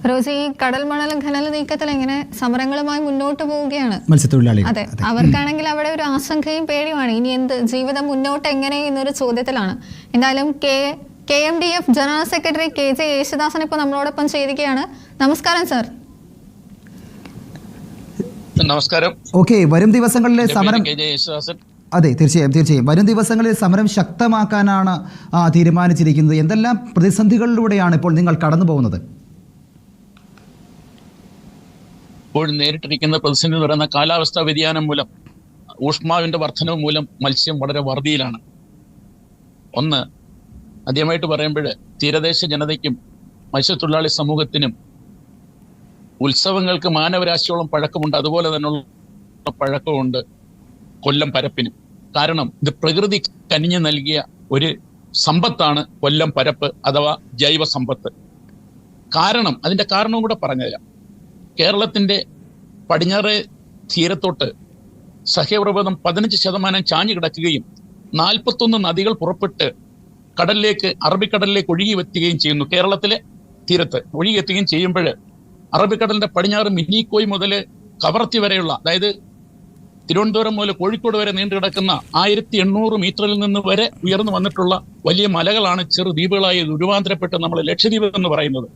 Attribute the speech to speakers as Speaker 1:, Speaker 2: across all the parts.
Speaker 1: ഫിറോസ്, ഈ കടൽ മണൽ ഖനന നീക്കത്തിൽ എങ്ങനെ സമരങ്ങളുമായി മുന്നോട്ട് പോവുകയാണ്
Speaker 2: മത്സ്യത്തൊഴിലാളികൾ.
Speaker 1: അതെ, അവർക്കാണെങ്കിൽ അവിടെ ഒരു ആശങ്കയും പേടിയുമാണ്. ഇനി എന്ത് ജീവിതം മുന്നോട്ട് എങ്ങനെ എന്നൊരു ചോദ്യത്തിലാണ്. എന്തായാലും KMDF general secretary KJ Yesudasan ഇപ്പോൾ നമ്മളോടൊപ്പം ചേരുകയാണ്. നമസ്കാരം സർ.
Speaker 3: നമസ്കാരം.
Speaker 2: ഓക്കെ, വരും ദിവസങ്ങളിലെ സമരം, അതെ തീർച്ചയായും വരും ദിവസങ്ങളിൽ സമരം ശക്തമാക്കാനാണ് തീരുമാനിച്ചിരിക്കുന്നത്. എന്തെല്ലാം പ്രതിസന്ധികളിലൂടെയാണ് ഇപ്പോൾ നിങ്ങൾ കടന്നു പോകുന്നത്?
Speaker 3: ഇപ്പോൾ നേരിട്ടിരിക്കുന്ന പ്രതിസന്ധി എന്ന് പറയുന്ന കാലാവസ്ഥാ വ്യതിയാനം മൂലം, ഊഷ്മാവിന്റെ വർധനവ് മൂലം മത്സ്യം വളരെ വറുതിയിലാണ്. ഒന്ന്, ആദ്യമായിട്ട് പറയുമ്പോൾ തീരദേശ ജനതയ്ക്കും മത്സ്യത്തൊഴിലാളി സമൂഹത്തിനും ഉത്സവങ്ങൾക്ക് മാനവരാശിയോളം പഴക്കമുണ്ട്. അതുപോലെ തന്നെയുള്ള പഴക്കമുണ്ട് കൊല്ലം പരപ്പിനും. കാരണം ഇത് പ്രകൃതി കനിഞ്ഞു നൽകിയ ഒരു സമ്പത്താണ് കൊല്ലം പരപ്പ് അഥവാ ജൈവ സമ്പത്ത്. അതിന്റെ കാരണവും കൂടെ പറഞ്ഞുതരാം. കേരളത്തിന്റെ പടിഞ്ഞാറ് തീരത്തോട്ട് സഹ്യപർവ്വതം 15% ചാഞ്ഞു കിടക്കുകയും 41 നദികൾ പുറപ്പെട്ട് അറബിക്കടലിലേക്ക് ഒഴുകി എത്തുകയും ചെയ്യുന്നു. കേരളത്തിലെ തീരത്ത് ഒഴുകി എത്തുകയും ചെയ്യുമ്പോൾ അറബിക്കടലിന്റെ പടിഞ്ഞാറ് മിനിക്കോയ് മുതൽ കവർത്തി വരെയുള്ള, അതായത് തിരുവനന്തപുരം മുതൽ കോഴിക്കോട് വരെ നീണ്ടു കിടക്കുന്ന 1800 മീറ്ററിൽ നിന്ന് വരെ ഉയർന്നു വന്നിട്ടുള്ള വലിയ മലകളാണ് ചെറു ദ്വീപുകളായി രൂപാന്തരപ്പെട്ട് നമ്മൾ ലക്ഷദ്വീപ് എന്ന് പറയുന്നത്.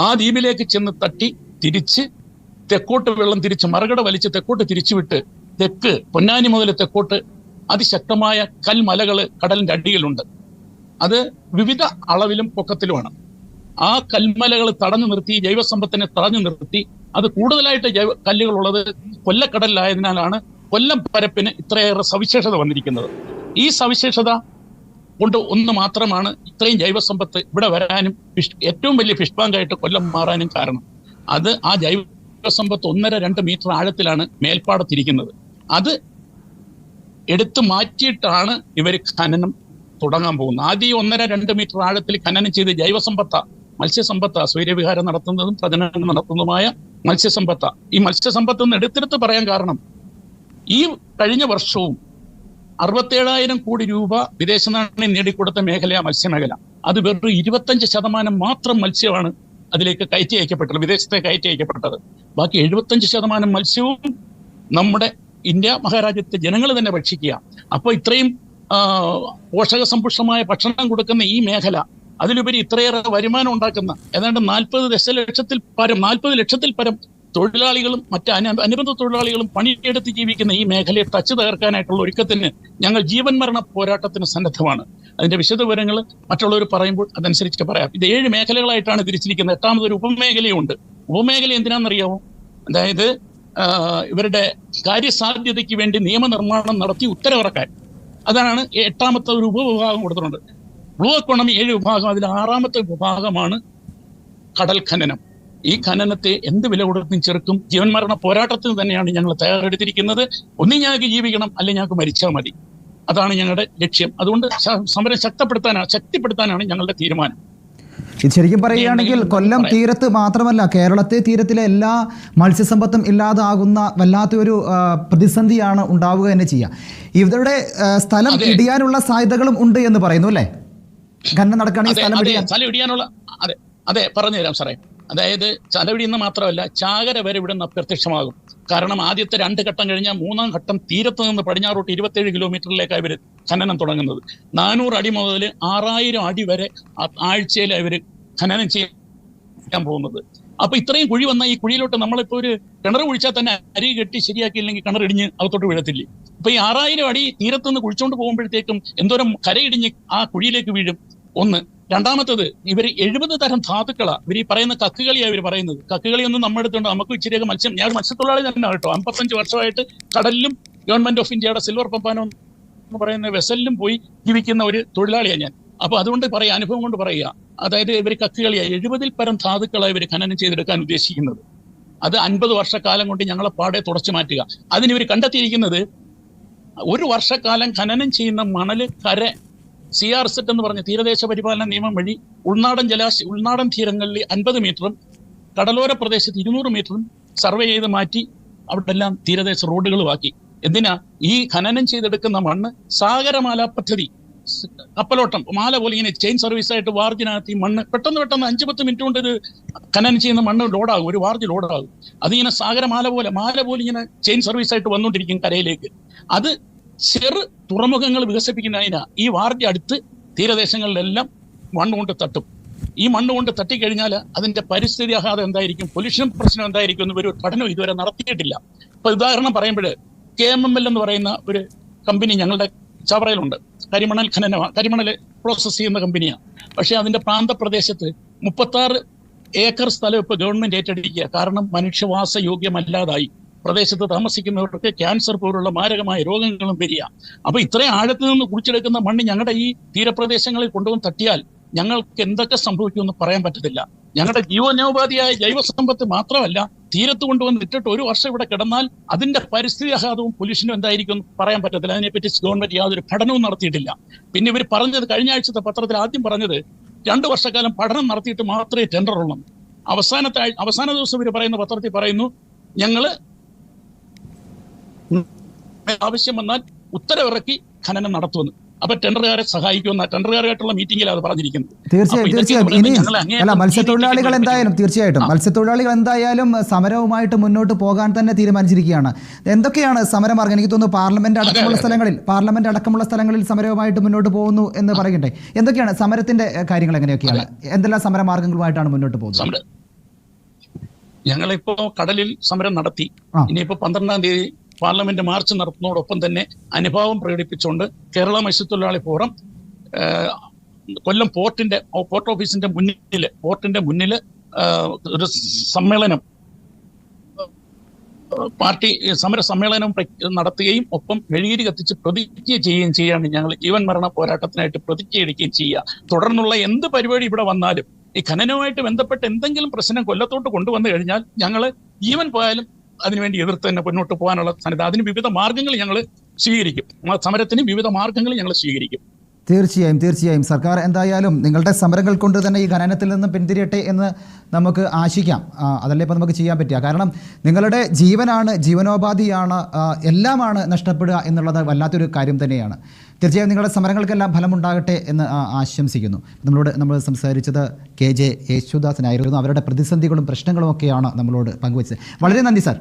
Speaker 3: ആ ദ്വീപിലേക്ക് ചെന്ന് തട്ടി തിരിച്ച് തെക്കോട്ട് വെള്ളം തിരിച്ച് മറുകട വലിച്ച് തെക്കോട്ട് തിരിച്ചുവിട്ട് തെക്ക് പൊന്നാനി മുതൽ തെക്കോട്ട് അതിശക്തമായ കൽമലകള് കടലിന്റെ അടിയിലുണ്ട്. അത് വിവിധ അളവിലും പൊക്കത്തിലുമാണ്. ആ കൽമലകൾ തടഞ്ഞു നിർത്തി, ജൈവസമ്പത്തിനെ തടഞ്ഞു നിർത്തി, അത് കൂടുതലായിട്ട് കല്ലുകളുള്ളത് കൊല്ലക്കടലിലായതിനാലാണ് കൊല്ലം പരപ്പിന് ഇത്രയേറെ സവിശേഷത വന്നിരിക്കുന്നത്. ഈ സവിശേഷത കൊണ്ട് ഒന്ന് മാത്രമാണ് ഇത്രയും ജൈവസമ്പത്ത് ഇവിടെ വരാനും ഏറ്റവും വലിയ ഫിഷ് ബാങ്കായിട്ട് കൊല്ലം മാറാനും കാരണം. ആ ജൈവസമ്പത്ത് 1.5-2 മീറ്റർ ആഴത്തിലാണ് മേൽപ്പാടത്തിരിക്കുന്നത്. അത് എടുത്തു മാറ്റിയിട്ടാണ് ഇവർ ഖനനം തുടങ്ങാൻ പോകുന്നത്. ആദ്യം 1.5-2 മീറ്റർ ആഴത്തിൽ ഖനനം ചെയ്ത് മത്സ്യസമ്പത്ത സൂര്യവിഹാരം നടത്തുന്നതും പ്രജനനം നടത്തുന്നതുമായ മത്സ്യസമ്പത്ത. ഈ മത്സ്യസമ്പത്ത് എന്ന് എടുത്തെടുത്ത് പറയാൻ കാരണം, ഈ കഴിഞ്ഞ വർഷവും 67,000 കോടി രൂപ വിദേശ നാണ്യം നേടിക്കൊടുത്ത മേഖലയാണ് മത്സ്യമേഖല. അത് വെറും 25% മാത്രം മത്സ്യമാണ് അതിലേക്ക് കയറ്റി അയക്കപ്പെട്ടത്, വിദേശത്തെ കയറ്റി അയക്കപ്പെട്ടത്. ബാക്കി 75% മത്സ്യവും നമ്മുടെ ഇന്ത്യ മഹാരാജ്യത്തെ ജനങ്ങൾ തന്നെ ഭക്ഷിക്കുക. അപ്പോൾ ഇത്രയും പോഷക സമ്പുഷ്ടമായ ഭക്ഷണം കൊടുക്കുന്ന ഈ മേഖല, അതിലുപരി ഇത്രയേറെ വരുമാനം ഉണ്ടാക്കുന്ന ഏതാണ്ട് 40 ലക്ഷത്തിൽ പരം തൊഴിലാളികളും മറ്റ് അനുബന്ധ തൊഴിലാളികളും പണിയെടുത്ത് ജീവിക്കുന്ന ഈ മേഖലയെ തച്ചു തകർക്കാനായിട്ടുള്ള ഒരുക്കത്തിന് ഞങ്ങൾ ജീവൻ മരണ പോരാട്ടത്തിന് സന്നദ്ധമാണ്. അതിന്റെ വിശദവിവരങ്ങൾ മറ്റുള്ളവർ പറയുമ്പോൾ അതനുസരിച്ച് പറയാം. ഇത് 7 മേഖലകളായിട്ടാണ് തിരിച്ചിരിക്കുന്നത്. 8ാമതൊരു ഉപമേഖലയുണ്ട്. ഉപമേഖല എന്തിനാണെന്നറിയാമോ? അതായത് ഇവരുടെ കാര്യസാധ്യതയ്ക്ക് വേണ്ടി നിയമനിർമ്മാണം നടത്തി ഉത്തരവിറക്കാൻ. അതാണ് 8ാമത്തെ ഒരു ഉപവിഭാഗം കൊടുത്തിട്ടുണ്ട്. ബ്ലൂ എക്കോണമി 7 വിഭാഗം. അതിൽ 6ാമത്തെ വിഭാഗമാണ് കടൽ ഖനനം. ഈ ഖനനത്തെ എന്ത് വില കൊടുത്തും ചെറുക്കും ജീവൻ മരണ പോരാട്ടത്തിന് തന്നെയാണ് ഞങ്ങൾ തയ്യാറെടുത്തിരിക്കുന്നത്. ഒന്നും ഞങ്ങൾക്ക് ജീവിക്കണം, അല്ലെങ്കിൽ ഞങ്ങൾക്ക് മരിച്ചാൽ മതി. അതാണ് ഞങ്ങളുടെ ലക്ഷ്യം. അതുകൊണ്ട് സമരം ശക്തിപ്പെടുത്താനാണ് ഞങ്ങളുടെ തീരുമാനം.
Speaker 2: ഇത് ശരിക്കും പറയുകയാണെങ്കിൽ കൊല്ലം തീരത്ത് മാത്രമല്ല, കേരളത്തെ തീരത്തിലെ എല്ലാ മത്സ്യസമ്പത്തും ഇല്ലാതാകുന്ന വല്ലാത്തൊരു പ്രതിസന്ധിയാണ് ഉണ്ടാവുക തന്നെ ചെയ്യുക. ഇവരുടെ സ്ഥലം ഇടിയാനുള്ള സാധ്യതകളും ഉണ്ട് എന്ന് പറയുന്നു അല്ലേ? ഖനനം നടക്കുകയാണെങ്കിൽ
Speaker 3: സ്ഥലം ഇടിയാനുള്ള അതെ പറഞ്ഞുതരാം സാറേ. അതായത് ചലവിടിയെന്ന് മാത്രമല്ല, ചാകര വരെ ഇവിടെ നിന്ന് അപ്രത്യക്ഷമാകും. കാരണം ആദ്യത്തെ 2 ഘട്ടം കഴിഞ്ഞാൽ 3ാം ഘട്ടം തീരത്ത് നിന്ന് പടിഞ്ഞാറോട്ട് 27 കിലോമീറ്ററിലേക്കാണ് ഇവർ ഖനനം തുടങ്ങുന്നത്. 400 അടി മുതൽ 6000 അടി വരെ ആഴ്ചയിൽ ഇവർ ഖനനം ചെയ്യാൻ പോകുന്നത്. അപ്പൊ ഇത്രയും കുഴി വന്ന ഈ കുഴിയിലോട്ട് നമ്മളിപ്പോ ഒരു കിണർ കുഴിച്ചാൽ തന്നെ അരി കെട്ടി ശരിയാക്കിയില്ലെങ്കിൽ കിണർ ഇടിഞ്ഞ് അകത്തോട്ട് വീഴത്തില്ലേ? അപ്പൊ ഈ 6000 അടി തീരത്തുനിന്ന് കുഴിച്ചുകൊണ്ട് പോകുമ്പോഴത്തേക്കും എന്തോരം കരയിടിഞ്ഞ് ആ കുഴിയിലേക്ക് വീഴും. ഒന്ന്. രണ്ടാമത്തത്, ഇവർ 70 തരം ധാതുക്കളാണ് ഇവർ ഈ പറയുന്ന കക്കുകളിയാണ് ഇവർ പറയുന്നത്. കക്കുകളിയൊന്നും നമ്മുടെ അടുത്തുണ്ട്. നമുക്ക് ഇച്ചിരിയൊക്കെ ഞാൻ മത്സ്യത്തൊഴിലാളി തന്നെ കേട്ടോ. 55 വർഷമായിട്ട് കടലിലും ഗവൺമെന്റ് ഓഫ് ഇന്ത്യയുടെ സിൽവർ പമ്പാനോ എന്ന് പറയുന്ന വെസലിലും പോയി ജീവിക്കുന്ന ഒരു തൊഴിലാളിയാണ് ഞാൻ. അപ്പൊ അതുകൊണ്ട് അനുഭവം കൊണ്ട് പറയുക. അതായത് ഇവർ കക്കുകളിയാണ് 70 പരം ധാതുക്കളാണ് ഇവർ ഖനനം ചെയ്തെടുക്കാൻ ഉദ്ദേശിക്കുന്നത്. അത് 50 വർഷക്കാലം കൊണ്ട് ഞങ്ങളെ പാടെ തുടച്ചു മാറ്റുക. അതിനിവർ കണ്ടെത്തിയിരിക്കുന്നത് 1 വർഷക്കാലം ഖനനം ചെയ്യുന്ന മണല് CRZ എന്ന് പറഞ്ഞ തീരദേശ പരിപാലന നിയമം വഴി ഉൾനാടൻ തീരങ്ങളിൽ 50 മീറ്ററും കടലോര പ്രദേശത്ത് 200 മീറ്ററും സർവേ ചെയ്ത് മാറ്റി അവിടെ എല്ലാം തീരദേശ റോഡുകളുമാക്കി. എന്തിനാ? ഈ ഖനനം ചെയ്തെടുക്കുന്ന മണ്ണ് സാഗരമാല പദ്ധതി കപ്പലോട്ടം മാല പോലെ ഇങ്ങനെ ചെയിൻ സർവീസായിട്ട് വാർജിനകത്ത് ഈ മണ്ണ് പെട്ടെന്ന് 5-10 മിനിറ്റ് കൊണ്ട് ഇത് ഖനനം ചെയ്യുന്ന മണ്ണ് ലോഡാകും, ഒരു വാർജ് ലോഡാകും. അതിങ്ങനെ സാഗരമാല പോലെ ഇങ്ങനെ ചെയിൻ സർവീസായിട്ട് വന്നുകൊണ്ടിരിക്കും കരയിലേക്ക്. അത് ചെറു തുറമുഖങ്ങൾ വികസിപ്പിക്കുന്നതിനാ ഈ വാർജ് അടുത്ത് തീരദേശങ്ങളിലെല്ലാം മണ്ണ് കൊണ്ട് തട്ടും. ഈ മണ്ണ് കൊണ്ട് തട്ടിക്കഴിഞ്ഞാൽ അതിന്റെ പരിസ്ഥിതി ആഘാതം എന്തായിരിക്കും, പൊല്യൂഷൻ പ്രശ്നം എന്തായിരിക്കും എന്ന് ഒരു പഠനം ഇതുവരെ നടത്തിയിട്ടില്ല. ഇപ്പൊ ഉദാഹരണം പറയുമ്പോൾ KMML എന്ന് പറയുന്ന ഒരു കമ്പനി ഞങ്ങളുടെ ചവറയിലുണ്ട്. കരിമണൽ പ്രോസസ് ചെയ്യുന്ന കമ്പനിയാണ്. പക്ഷെ അതിന്റെ പ്രാന്തപ്രദേശത്ത് 36 ഏക്കർ സ്ഥലം ഇപ്പൊ ഗവൺമെന്റ് ഏറ്റെടുക്കുക. കാരണം മനുഷ്യവാസ യോഗ്യമല്ലാതായി. പ്രദേശത്ത് താമസിക്കുന്നവർക്ക് ക്യാൻസർ പോലുള്ള മാരകമായ രോഗങ്ങളും വരിക. അപ്പൊ ഇത്രയും ആഴത്തിൽ നിന്ന് കുടിച്ചെടുക്കുന്ന മണ്ണ് ഞങ്ങളുടെ ഈ തീരപ്രദേശങ്ങളിൽ കൊണ്ടുവന്ന് തട്ടിയാൽ ഞങ്ങൾക്ക് എന്തൊക്കെ സംഭവിക്കുമെന്ന് പറയാൻ പറ്റത്തില്ല. ഞങ്ങളുടെ ജീവനോപാധിയായ ജൈവസമ്പത്ത് മാത്രമല്ല, തീരത്ത് കൊണ്ടുവന്ന് ഇട്ടിട്ട് 1 വർഷം ഇവിടെ കിടന്നാൽ അതിന്റെ പരിസ്ഥിതി ആഘാതവും പൊല്യൂഷനും എന്തായിരിക്കും എന്ന് പറയാൻ പറ്റത്തില്ല. അതിനെപ്പറ്റി ഗവൺമെന്റ് യാതൊരു പഠനവും നടത്തിയിട്ടില്ല. പിന്നെ ഇവർ പറഞ്ഞത്, കഴിഞ്ഞ ആഴ്ചത്തെ പത്രത്തിൽ ആദ്യം പറഞ്ഞത് 2 വർഷക്കാലം പഠനം നടത്തിയിട്ട് മാത്രമേ ടെൻഡർ ഉള്ളൂ. അവസാന ദിവസം ഇവർ പറയുന്ന പത്രത്തിൽ പറയുന്നു, ഞങ്ങള് ആവശ്യം വന്നാൽ ഉത്തരവിറക്കി ഖനനം നടത്തുമെന്ന്. അപ്പൊ ടെൻഡറുകാരെ സഹായിക്കുന്ന ടെൻഡറുകാരായിട്ടുള്ള മീറ്റിംഗിൽ അത് പറഞ്ഞിരിക്കുന്നത്.
Speaker 2: തീർച്ചയായും ഇനി അല്ല, മത്സ്യത്തൊഴിലാളികൾ എന്തായാലും സമരവുമായിട്ട് മുന്നോട്ട് പോകാൻ തന്നെ തീരുമാനിച്ചിരിക്കുകയാണ്. എന്തൊക്കെയാണ് സമരമാർഗം? എനിക്ക് തോന്നുന്നു പാർലമെന്റ് അടക്കമുള്ള സ്ഥലങ്ങളിൽ സമരവുമായിട്ട് മുന്നോട്ട് പോകുന്നു എന്ന് പറയട്ടെ. എന്തൊക്കെയാണ് സമരത്തിന്റെ കാര്യങ്ങൾ? എങ്ങനെയൊക്കെയാണ്, എന്തെല്ലാം സമരമാർഗങ്ങളുമായിട്ടാണ് മുന്നോട്ട് പോകുന്നത്?
Speaker 3: ഞങ്ങളിപ്പോ കടലിൽ സമരം നടത്തി. ഇനിയിപ്പോ 12-ാം തീയതി പാർലമെന്റ് മാർച്ച് നടത്തുന്നതോടൊപ്പം തന്നെ അനുഭാവം പ്രകടിപ്പിച്ചുകൊണ്ട് കേരള മത്സ്യത്തൊഴിലാളി ഫോറം കൊല്ലം പോർട്ട് ഓഫീസിന്റെ മുന്നിൽ ഒരു സമ്മേളനം, പാർട്ടി സമര സമ്മേളനം നടത്തുകയും ഒപ്പം മെഴുകുതിരി കത്തിച്ച് പ്രതിജ്ഞ ചെയ്യുകയും ചെയ്യാണ്. ഞങ്ങൾ ജീവൻ മരണ പോരാട്ടത്തിനായിട്ട് പ്രതിജ്ഞ എടുക്കുകയും ചെയ്യുക. തുടർന്നുള്ള എന്ത് പരിപാടി ഇവിടെ വന്നാലും ഈ ഖനനവുമായിട്ട് ബന്ധപ്പെട്ട് എന്തെങ്കിലും പ്രശ്നം കൊല്ലത്തോട്ട് കൊണ്ടുവന്നു കഴിഞ്ഞാൽ ഞങ്ങൾ ജീവൻ പോയാലും അതിനുവേണ്ടി എതിർത്ത് തന്നെ മുന്നോട്ട് പോകാനുള്ള സന്നദ്ധ. അതിന് വിവിധ മാർഗങ്ങൾ ഞങ്ങൾ സ്വീകരിക്കും. സമരത്തിന് വിവിധ മാർഗങ്ങൾ ഞങ്ങൾ സ്വീകരിക്കും.
Speaker 2: തീർച്ചയായും സർക്കാർ എന്തായാലും നിങ്ങളുടെ സമരങ്ങൾ കൊണ്ട് തന്നെ ഈ ഖനനത്തിൽ നിന്ന് പിന്തിരിയട്ടെ എന്ന് നമുക്ക് ആശിക്കാം. അതല്ലേ ഇപ്പോൾ നമുക്ക് ചെയ്യാൻ പറ്റുക. കാരണം നിങ്ങളുടെ ജീവനാണ്, ജീവനോപാധിയാണ്, എല്ലാമാണ് നഷ്ടപ്പെടുക എന്നുള്ളത് വല്ലാത്തൊരു കാര്യം തന്നെയാണ്. തീർച്ചയായും നിങ്ങളുടെ സമരങ്ങൾക്കെല്ലാം ഫലമുണ്ടാകട്ടെ എന്ന് ആശംസിക്കുന്നു. നമ്മൾ സംസാരിച്ചത് KJ യേശുദാസനായിരുന്നു. അവരുടെ പ്രതിസന്ധികളും പ്രശ്നങ്ങളും ഒക്കെയാണ് നമ്മളോട് പങ്കുവച്ചത്. വളരെ നന്ദി സാർ.